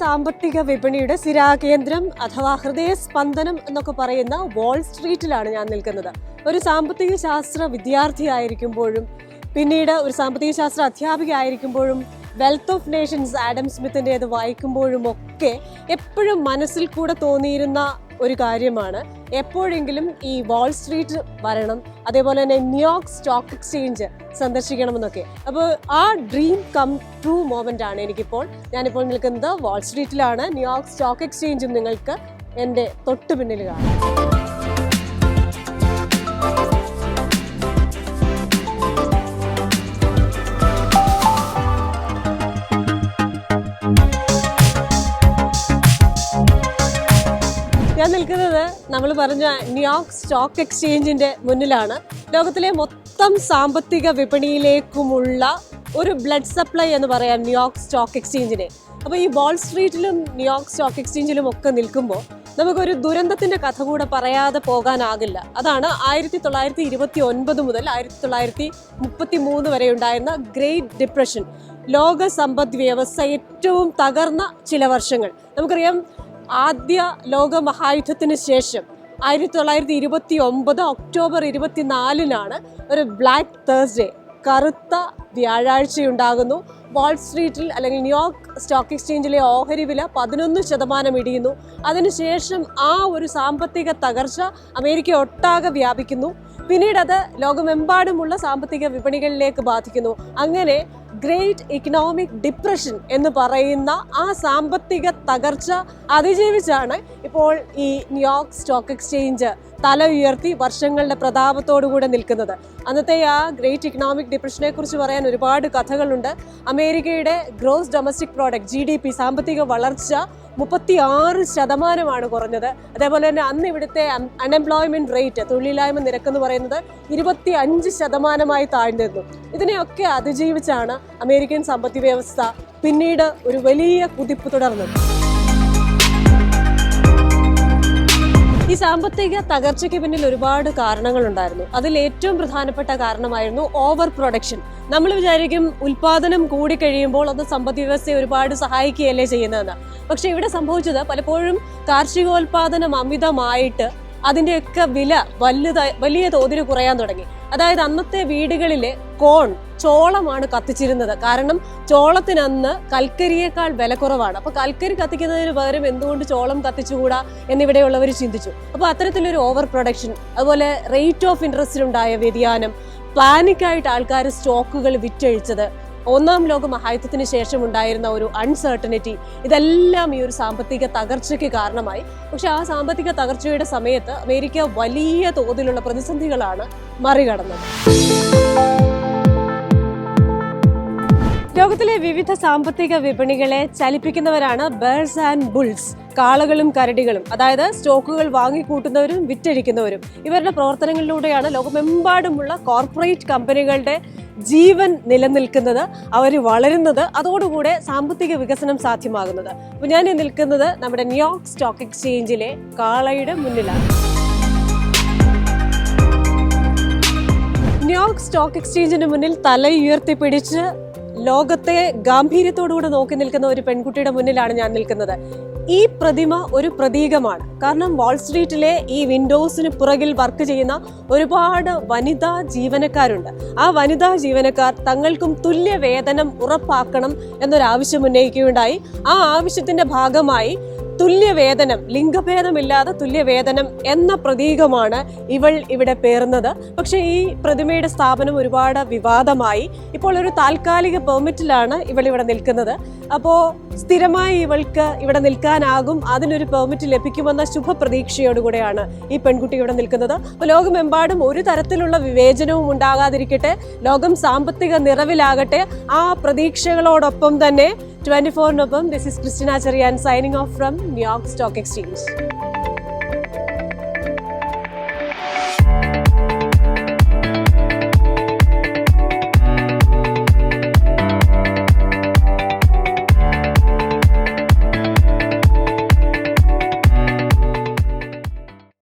സാമ്പത്തിക വിപണിയുടെ സ്ഥിരാകേന്ദ്രം അഥവാ ഹൃദയസ്പന്ദനം എന്നൊക്കെ പറയുന്ന വാൾ സ്ട്രീറ്റിലാണ് ഞാൻ നിൽക്കുന്നത്. ഒരു സാമ്പത്തിക ശാസ്ത്ര വിദ്യാർത്ഥിയായിരിക്കുമ്പോഴും പിന്നീട് ഒരു സാമ്പത്തിക ശാസ്ത്ര അധ്യാപിക ആയിരിക്കുമ്പോഴും വെൽത്ത് ഓഫ് നേഷൻസ് ആഡം സ്മിത്തിൻ്റെത് വായിക്കുമ്പോഴും ഒക്കെ എപ്പോഴും മനസ്സിൽ കൂടെ തോന്നിയിരുന്ന ഒരു കാര്യമാണ് എപ്പോഴെങ്കിലും ഈ വാൾ സ്ട്രീറ്റ് വരണം, അതേപോലെ തന്നെ ന്യൂയോർക്ക് സ്റ്റോക്ക് എക്സ്ചേഞ്ച് സന്ദർശിക്കണമെന്നൊക്കെ. അപ്പോൾ ആ ഡ്രീം കം ട്രൂ മൊമെൻ്റ് ആണ് എനിക്കിപ്പോൾ. ഞാനിപ്പോൾ നിൽക്കുന്നത് വാൾ സ്ട്രീറ്റിലാണ്. ന്യൂയോർക്ക് സ്റ്റോക്ക് എക്സ്ചേഞ്ചും നിങ്ങൾക്ക് എൻ്റെ തൊട്ടു പിന്നിൽ കാണാം. ഞാൻ നിൽക്കുന്നത് നമ്മൾ പറഞ്ഞ ന്യൂയോർക്ക് സ്റ്റോക്ക് എക്സ്ചേഞ്ചിന്റെ മുന്നിലാണ്. ലോകത്തിലെ മൊത്തം സാമ്പത്തിക വിപണിയിലേക്കുമുള്ള ഒരു ബ്ലഡ് സപ്ലൈ എന്ന് പറയാം ന്യൂയോർക്ക് സ്റ്റോക്ക് എക്സ്ചേഞ്ചിനെ. അപ്പോൾ ഈ വാൾ സ്ട്രീറ്റിലും ന്യൂയോർക്ക് സ്റ്റോക്ക് എക്സ്ചേഞ്ചിലും ഒക്കെ നിൽക്കുമ്പോൾ നമുക്കൊരു ദുരന്തത്തിന്റെ കഥ കൂടെ പറയാതെ പോകാനാകില്ല. അതാണ് 1929 മുതൽ 1933 വരെ ഉണ്ടായിരുന്ന ഗ്രേറ്റ് ഡിപ്രഷൻ. ലോക സമ്പദ് വ്യവസ്ഥ ഏറ്റവും തകർന്ന ചില വർഷങ്ങൾ. നമുക്കറിയാം, ആദ്യ ലോക മഹായുദ്ധത്തിന് ശേഷം 1929 ഒക്ടോബർ 24 ഒരു ബ്ലാക്ക് തേഴ്സ്ഡേ, കറുത്ത വ്യാഴാഴ്ചയുണ്ടാകുന്നു. വാൾ സ്ട്രീറ്റിൽ അല്ലെങ്കിൽ ന്യൂയോർക്ക് സ്റ്റോക്ക് എക്സ്ചേഞ്ചിലെ ഓഹരി വില 11% ഇടിയുന്നു. അതിനുശേഷം ആ ഒരു സാമ്പത്തിക തകർച്ച അമേരിക്ക ഒട്ടാകെ വ്യാപിക്കുന്നു. പിന്നീട് അത് ലോകമെമ്പാടുമുള്ള സാമ്പത്തിക വിപണികളിലേക്ക് ബാധിക്കുന്നു. അങ്ങനെ ഗ്രേറ്റ് ഇക്കണോമിക് ഡിപ്രഷൻ എന്ന് പറയുന്ന ആ സാമ്പത്തിക തകർച്ച അതിജീവിച്ചാണ് ഇപ്പോൾ ഈ ന്യൂയോർക്ക് സ്റ്റോക്ക് എക്സ്ചേഞ്ച് തല ഉയർത്തി വർഷങ്ങളുടെ പ്രതാപത്തോടുകൂടെ നിൽക്കുന്നത്. അന്നത്തെ ആ ഗ്രേറ്റ് ഇക്കണോമിക് ഡിപ്രഷനെ കുറിച്ച് പറയാൻ ഒരുപാട് കഥകളുണ്ട്. അമേരിക്കയുടെ ഗ്രോസ് ഡൊമസ്റ്റിക് പ്രോഡക്റ്റ് GDP സാമ്പത്തിക വളർച്ച 36% കുറഞ്ഞത്. അതേപോലെ തന്നെ അന്ന് ഇവിടുത്തെ അൺഎംപ്ലോയ്മെന്റ് റേറ്റ്, തൊഴിലില്ലായ്മ നിരക്ക് എന്ന് പറയുന്നത് 25% താഴ്ന്നിരുന്നു. ഇതിനെയൊക്കെ അതിജീവിച്ചാണ് അമേരിക്കൻ സമ്പദ് വ്യവസ്ഥ പിന്നീട് ഒരു വലിയ കുതിപ്പ് തുടർന്നത്. ഈ സാമ്പത്തിക തകർച്ചയ്ക്ക് പിന്നിൽ ഒരുപാട് കാരണങ്ങളുണ്ടായിരുന്നു. അതിൽ ഏറ്റവും പ്രധാനപ്പെട്ട കാരണമായിരുന്നു ഓവർ പ്രൊഡക്ഷൻ. നമ്മൾ വിചാരിക്കും ഉൽപാദനം കൂടിക്കഴിയുമ്പോൾ അത് സമ്പദ് വ്യവസ്ഥയെ ഒരുപാട് സഹായിക്കുകയല്ലേ ചെയ്യുന്നതെന്ന്. പക്ഷെ ഇവിടെ സംഭവിച്ചത് പലപ്പോഴും കാർഷികോൽപാദനം അമിതമായിട്ട് അതിൻ്റെയൊക്കെ വില വലിയ തോതിൽ കുറയാൻ തുടങ്ങി. അതായത് അന്നത്തെ വീടുകളിലെ ചോളമാണ് കത്തിച്ചിരുന്നത്. കാരണം ചോളത്തിനന്ന് കൽക്കരിയേക്കാൾ വില കുറവാണ്. അപ്പോൾ കൽക്കരി കത്തിക്കുന്നതിന് പകരം എന്തുകൊണ്ട് ചോളം കത്തിച്ചുകൂടാ എന്നിവിടെയുള്ളവർ ചിന്തിച്ചു. അപ്പോൾ അത്തരത്തിലൊരു ഓവർ പ്രൊഡക്ഷൻ, അതുപോലെ റേറ്റ് ഓഫ് ഇൻട്രസ്റ്റിലുണ്ടായ വ്യതിയാനം, പാനിക്കായിട്ട് ആൾക്കാർ സ്റ്റോക്കുകൾ വിറ്റഴിച്ചത്, ഒന്നാം ലോക മഹായുദ്ധത്തിന് ശേഷം ഉണ്ടായിരുന്ന ഒരു അൺസർട്ടനിറ്റി, ഇതെല്ലാം ഈ ഒരു സാമ്പത്തിക തകർച്ചയ്ക്ക് കാരണമായി. പക്ഷെ ആ സാമ്പത്തിക തകർച്ചയുടെ സമയത്ത് അമേരിക്ക വലിയ തോതിലുള്ള പ്രതിസന്ധികളാണ് മറികടന്നത്. ലോകത്തിലെ വിവിധ സാമ്പത്തിക വിപണികളെ ചലിപ്പിക്കുന്നവരാണ് ബേഴ്സ് ആൻഡ് ബുൾസ്, കാളകളും കരടികളും. അതായത് സ്റ്റോക്കുകൾ വാങ്ങിക്കൂട്ടുന്നവരും വിറ്റഴിക്കുന്നവരും. ഇവരുടെ പ്രവർത്തനങ്ങളിലൂടെയാണ് ലോകമെമ്പാടുമുള്ള കോർപ്പറേറ്റ് കമ്പനികളുടെ ജീവൻ നിലനിൽക്കുന്നത്, അവർ വളരുന്നത്, അതോടുകൂടെ സാമ്പത്തിക വികസനം സാധ്യമാകുന്നത്. അപ്പോൾ ഞാൻ നിൽക്കുന്നത് നമ്മുടെ ന്യൂയോർക്ക് സ്റ്റോക്ക് എക്സ്ചേഞ്ചിലെ കാളയുടെ മുന്നിലാണ്. ന്യൂയോർക്ക് സ്റ്റോക്ക് എക്സ്ചേഞ്ചിന് മുന്നിൽ തല ഉയർത്തിപ്പിടിച്ച് ലോകത്തെ ഗാംഭീര്യത്തോടുകൂടെ നോക്കി നിൽക്കുന്ന ഒരു പെൺകുട്ടിയുടെ മുന്നിലാണ് ഞാൻ നിൽക്കുന്നത്. ഈ പ്രതിമ ഒരു പ്രതീകമാണ്. കാരണം വാൾ സ്ട്രീറ്റിലെ ഈ വിൻഡോസിന് പുറകിൽ വർക്ക് ചെയ്യുന്ന ഒരുപാട് വനിതാ ജീവനക്കാരുണ്ട്. ആ വനിതാ ജീവനക്കാർ തങ്ങൾക്കും തുല്യ വേതനം ഉറപ്പാക്കണം എന്നൊരാവശ്യം ഉന്നയിക്കുകയുണ്ടായി. ആ ആവശ്യത്തിന്റെ ഭാഗമായി തുല്യവേതനം, ലിംഗഭേദമില്ലാതെ തുല്യവേതനം എന്ന പ്രതീകമാണ് ഇവൾ ഇവിടെ പേറുന്നത്. പക്ഷെ ഈ പ്രതിമയുടെ സ്ഥാപനം ഒരുപാട് വിവാദമായി. ഇപ്പോൾ ഒരു താൽക്കാലിക പെർമിറ്റിലാണ് ഇവൾ ഇവിടെ നിൽക്കുന്നത്. അപ്പോൾ സ്ഥിരമായി ഇവൾക്ക് ഇവിടെ നിൽക്കാനാകും, അതിനൊരു പെർമിറ്റ് ലഭിക്കുമെന്ന ശുഭപ്രതീക്ഷയോടുകൂടെയാണ് ഈ പെൺകുട്ടി ഇവിടെ നിൽക്കുന്നത്. അപ്പോൾ ലോകമെമ്പാടും ഒരു തരത്തിലുള്ള വിവേചനവും ഉണ്ടാകാതിരിക്കട്ടെ, ലോകം സാമ്പത്തിക നിറവിലാകട്ടെ. ആ പ്രതീക്ഷകളോടൊപ്പം തന്നെ 24-നൊപ്പം this is Christina Cherian signing off from New York stock exchange.